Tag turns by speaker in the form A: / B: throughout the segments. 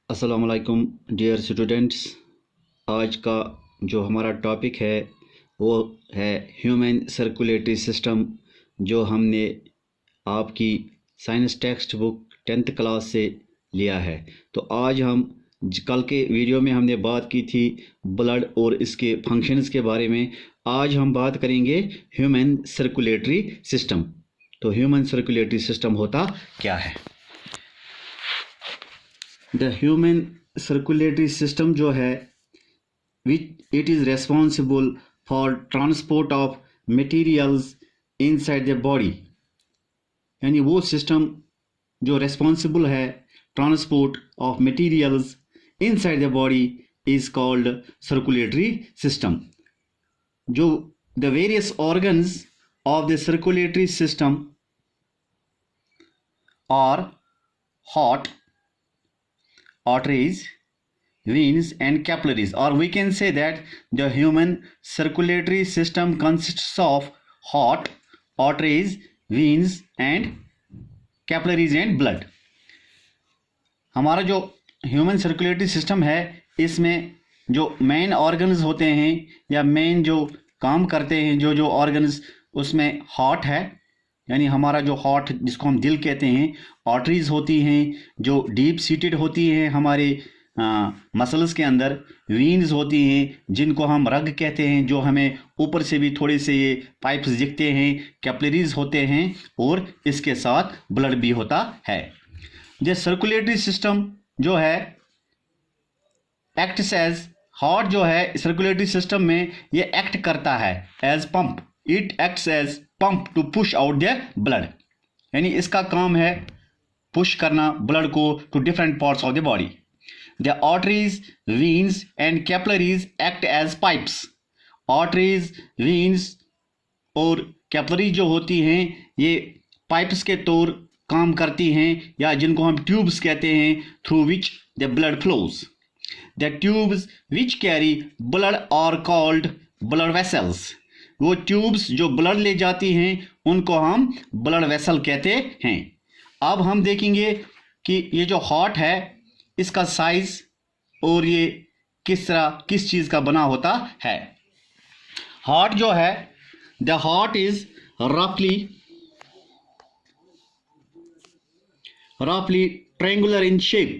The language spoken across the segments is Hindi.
A: अस्सलाम वालेकुम डियर स्टूडेंट्स। आज का जो हमारा टॉपिक है वो है ह्यूमन सर्कुलेटरी सिस्टम, जो हमने आपकी science text book 10th class से लिया है। तो आज हम कल के वीडियो में हमने बात की थी ब्लड और इसके फंक्शंस के बारे में। आज हम बात करेंगे ह्यूमन सर्कुलेटरी सिस्टम। तो ह्यूमन सर्कुलेटरी सिस्टम होता क्या है? द ह्यूमन सर्कुलेटरी सिस्टम जो है which it is responsible for transport of materials inside the body, यानी वो सिस्टम जो रेस्पॉन्सिबल है transport of materials inside the body is called circulatory system. जो the various organs of the circulatory system are heart, arteries, veins and capillaries, or we can say that the human circulatory system consists of heart, arteries, veins and capillaries and blood। हमारा जो ह्यूमन सर्कुलेटरी सिस्टम है इसमें जो मेन ऑर्गन्स होते हैं या मेन जो काम करते हैं जो ऑर्गन्स, उसमें हार्ट है, यानी हमारा जो हार्ट जिसको हम दिल कहते हैं, आर्टरीज होती हैं जो डीप सीटेड होती हैं हमारे मसल्स के अंदर, वीन्स होती हैं जिनको हम रग कहते हैं जो हमें ऊपर से भी थोड़े से ये पाइप्स दिखते हैं, कैपिलरीज होते हैं और इसके साथ ब्लड भी होता है। ये सर्कुलेटरी सिस्टम जो है एक्ट्स एज, हार्ट जो है सर्कुलेटरी सिस्टम में ये एक्ट करता है as pump, it acts as pump to push out the blood, यानी इसका काम है पुश करना ब्लड को to different parts of the body. The arteries, veins and capillaries act as pipes. Arteries, veins और कैपिलरी जो होती हैं ये पाइप्स के तौर काम करती हैं, या जिनको हम ट्यूब्स कहते हैं, through which the blood flows. The tubes which carry blood are called blood vessels. वो ट्यूब्स जो ब्लड ले जाती हैं उनको हम ब्लड वेसल कहते हैं। अब हम देखेंगे कि ये जो हार्ट है इसका साइज और ये किस चीज़ का बना होता है। हार्ट जो है, द हार्ट इज रफली ट्रायंगुलर इन शेप।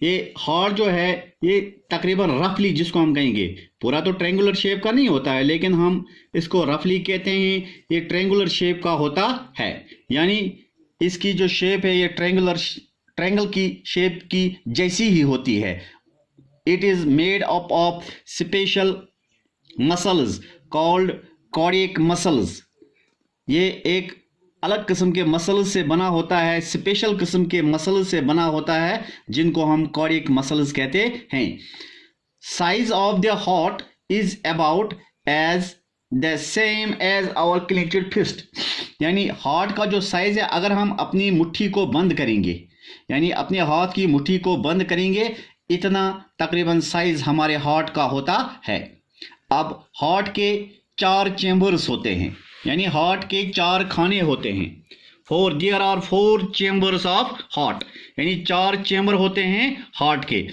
A: ये हार्ट जो है ये तकरीबन रफली, जिसको हम कहेंगे पूरा तो ट्रायंगुलर शेप का नहीं होता है, लेकिन हम इसको रफली कहते हैं, ये ट्रायंगुलर शेप का होता है, यानी इसकी जो शेप है ये ट्रायंगल की शेप की जैसी ही होती है। It is made up of special muscles called cardiac muscles. ये एक अलग किस्म के मसल से बना होता है, स्पेशल किस्म के मसल से बना होता है जिनको हम कार्डियक मसल्स कहते हैं। Size of the heart is about as the same as our clenched fist, यानी हार्ट का जो साइज है, अगर हम अपनी मुट्ठी को बंद करेंगे, यानी अपने हाथ की मुट्ठी को बंद करेंगे, इतना तकरीबन साइज हमारे हार्ट का होता है। अब हार्ट के 4 चेंबर्स होते हैं, यानी हार्ट के 4 खाने होते हैं। There are 4 chambers of heart, यानी 4 चेंबर होते हैं हार्ट के।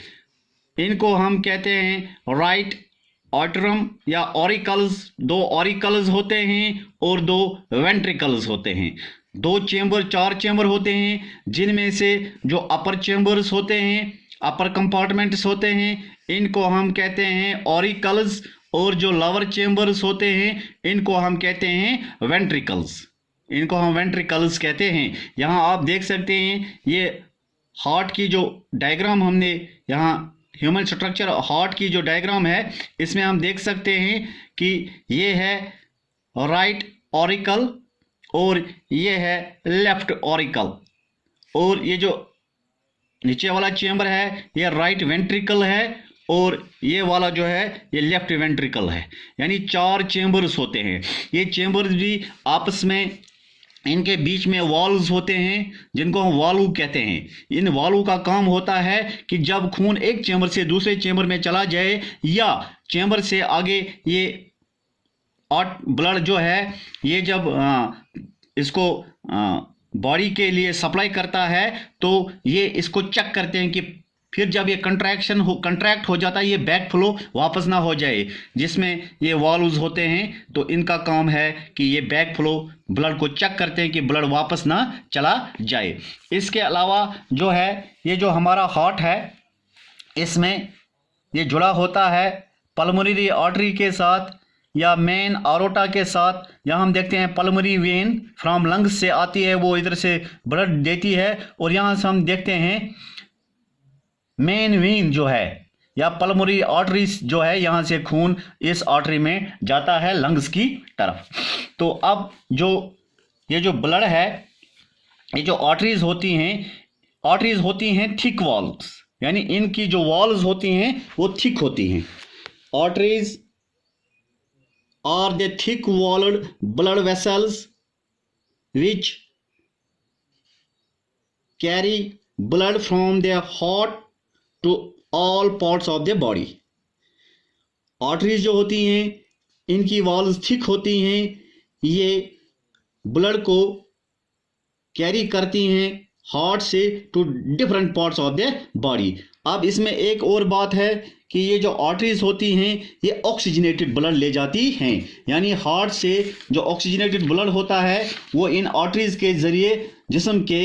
A: इनको हम कहते हैं राइट ऑट्रम या ऑरिकल्स। 2 ऑरिकल्स होते हैं और 2 वेंट्रिकल्स होते हैं। 4 चेंबर होते हैं, जिनमें से जो अपर चेंबर्स होते हैं, अपर कंपार्टमेंट्स होते हैं, इनको हम कहते हैं ऑरिकल्स, और जो लोअर चेंबर्स होते हैं इनको हम कहते हैं वेंट्रिकल्स। इनको हम वेंट्रिकल्स कहते हैं। यहाँ आप देख सकते हैं ये हार्ट की जो डायग्राम हमने यहाँ ह्यूमन स्ट्रक्चर हार्ट की जो डायग्राम है इसमें हम देख सकते हैं कि ये है राइट ऑरिकल और ये है लेफ्ट ऑरिकल, और ये जो नीचे वाला चेंबर है ये राइट वेंट्रिकल है और ये वाला जो है ये लेफ्ट वेंट्रिकल है, यानी 4 चेंबर्स होते हैं। ये चेंबर्स भी आपस में, इनके बीच में वॉल्व्स होते हैं जिनको हम वाल्व कहते हैं। इन वाल्व का काम होता है कि जब खून एक चेंबर से दूसरे चेंबर में चला जाए या चेंबर से आगे ये ब्लड जो है ये जब इसको बॉडी के लिए सप्लाई करता है, तो ये इसको चेक करते हैं कि फिर जब ये कंट्रैक्ट हो जाता है, ये बैक फ्लो वापस ना हो जाए, जिसमें ये वॉल्व्स होते हैं, तो इनका काम है कि ये बैक फ्लो ब्लड को चेक करते हैं कि ब्लड वापस ना चला जाए। इसके अलावा जो है ये जो हमारा हार्ट है, इसमें ये जुड़ा होता है पल्मोनरी आर्टरी के साथ या मेन आरोटा के साथ। यहाँ हम देखते हैं पल्मोनरी वेन फ्रॉम लंग्स से आती है, वो इधर से ब्लड देती है, और यहाँ से हम देखते हैं मेन वेन जो है या पल्मोनरी आर्टरी जो है, यहाँ से खून इस आर्टरी में जाता है लंग्स की तरफ। तो अब ये जो ब्लड है, ये जो आर्टरीज होती हैं थिक वॉल्व्स, यानी इनकी जो वॉल्व्स होती हैं वो थिक होती हैं। Arteries are the thick walled blood vessels which carry blood from the heart to all parts of the body. Arteries जो होती हैं, इनकी वॉल्व्स थिक होती हैं, ये ब्लड को कैरी करती हैं हार्ट से to different parts of the body. अब इसमें एक और बात है कि ये जो आर्टरीज होती हैं, ये ऑक्सीजनेटेड ब्लड ले जाती हैं, यानी हार्ट से जो ऑक्सीजनेटेड ब्लड होता है वो इन आर्टरीज के जरिए जिस्म के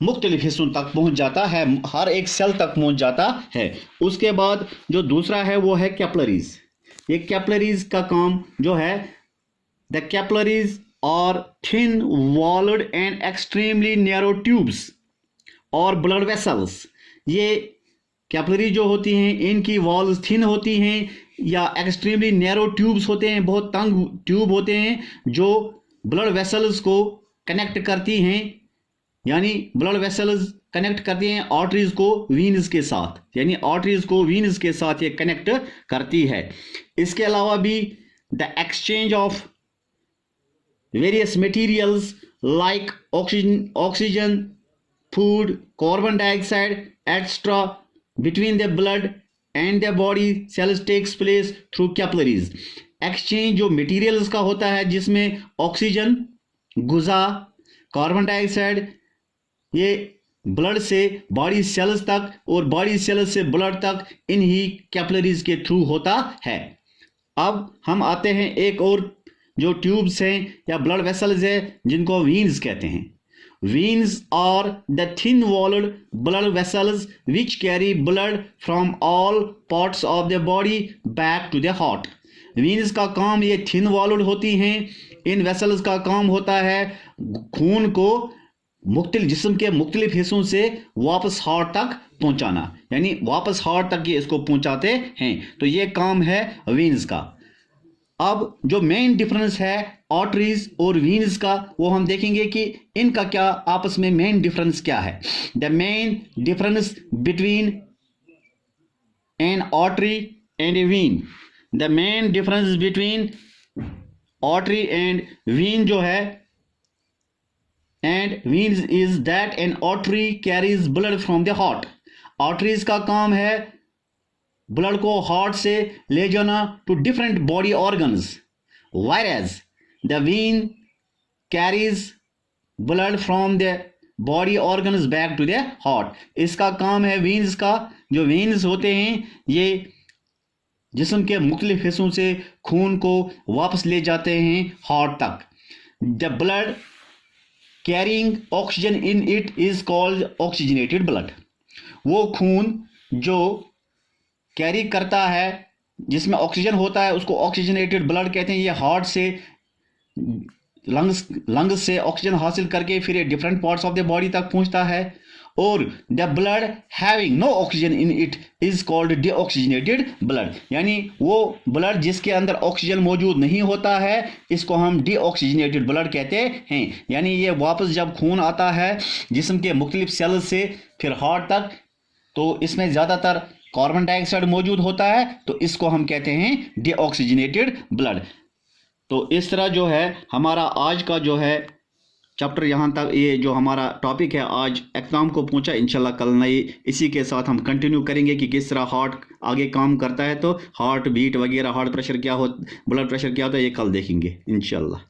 A: मुख्तलिफ हिस्सों तक पहुंच जाता है, हर एक सेल तक पहुंच जाता है। उसके बाद जो दूसरा है वो है कैपिलरीज। ये कैपिलरीज का काम जो है, the capillaries are thin walled and extremely narrow tubes और ब्लड वेसल्स। ये कैपिलरी जो होती हैं, इनकी वॉल्स थिन होती हैं या एक्सट्रीमली नैरो ट्यूब्स होते हैं, बहुत तंग ट्यूब होते हैं जो ब्लड वेसल्स को कनेक्ट करती हैं, यानी ब्लड वेसल्स कनेक्ट करती हैं आर्टरीज को वीन्स के साथ, यानी आर्टरीज को वीन्स के साथ ये कनेक्ट करती है। इसके अलावा भी the exchange of various materials like oxygen, food, carbon dioxide extra between the blood and the body cells takes place through capillaries. Exchange जो मटेरियल्स का होता है, जिसमें ऑक्सीजन, गुजा, कार्बन डाइऑक्साइड, ये ब्लड से बॉडी सेल्स तक और बॉडी सेल्स से ब्लड तक इन्हीं कैपिलरीज के थ्रू होता है। अब हम आते हैं एक और जो ट्यूब्स हैं या ब्लड वेसल्स है, जिनको वीन्स कहते हैं। Veins are the thin walled blood vessels which carry blood from all parts of the body back to the heart. Veins का काम, ये थिन वॉल्ड होती हैं, इन वेसल्स का काम होता है खून को जिस्म के मुख्तलिफ हिस्सों से वापस हार्ट तक पहुंचाना, यानी वापस हार्ट तक ये इसको पहुंचाते हैं। तो ये काम है वीन्स का। अब जो मेन डिफरेंस है आर्टरीज और वीन्स का, वो हम देखेंगे कि इनका क्या आपस में मेन डिफरेंस क्या है। The main difference between an artery and a vein, the main difference between artery and vein जो है and veins is that an artery carries blood from the heart. Arteries का काम है ब्लड को हार्ट से ले जाना to different body organs, whereas the vein carries blood from the body organs back to the heart. इसका काम है वीन्स का, जो वीन्स होते हैं ये जिस्म के मुख्तलिफ हिस्सों से खून को वापस ले जाते हैं हार्ट तक। The blood carrying oxygen in it is called oxygenated blood. वो खून जो कैरी करता है, जिसमें ऑक्सीजन होता है, उसको ऑक्सीजनेटेड ब्लड कहते हैं। ये हार्ट से लंग्स से ऑक्सीजन हासिल करके फिर ये different parts of the body तक पहुंचता है। और the blood having no oxygen in it is called deoxygenated blood, यानी वो ब्लड जिसके अंदर ऑक्सीजन मौजूद नहीं होता है, इसको हम डीऑक्सीजनेटेड ब्लड कहते हैं। यानी ये वापस जब खून आता है जिस्म के मुख्तलिफ सेल्स से फिर हार्ट तक, तो इसमें ज़्यादातर कार्बन डाइऑक्साइड मौजूद होता है, तो इसको हम कहते हैं डीऑक्सीजनेटेड ब्लड। तो इस तरह जो है हमारा आज का जो है चैप्टर यहाँ तक, ये जो हमारा टॉपिक है आज एग्जाम को पहुँचा। इंशाल्लाह कल नई इसी के साथ हम कंटिन्यू करेंगे कि किस तरह हार्ट आगे काम करता है, तो हार्ट बीट वगैरह, हार्ट प्रेशर क्या हो, ब्लड प्रेशर क्या होता है, ये कल देखेंगे इंशाल्लाह।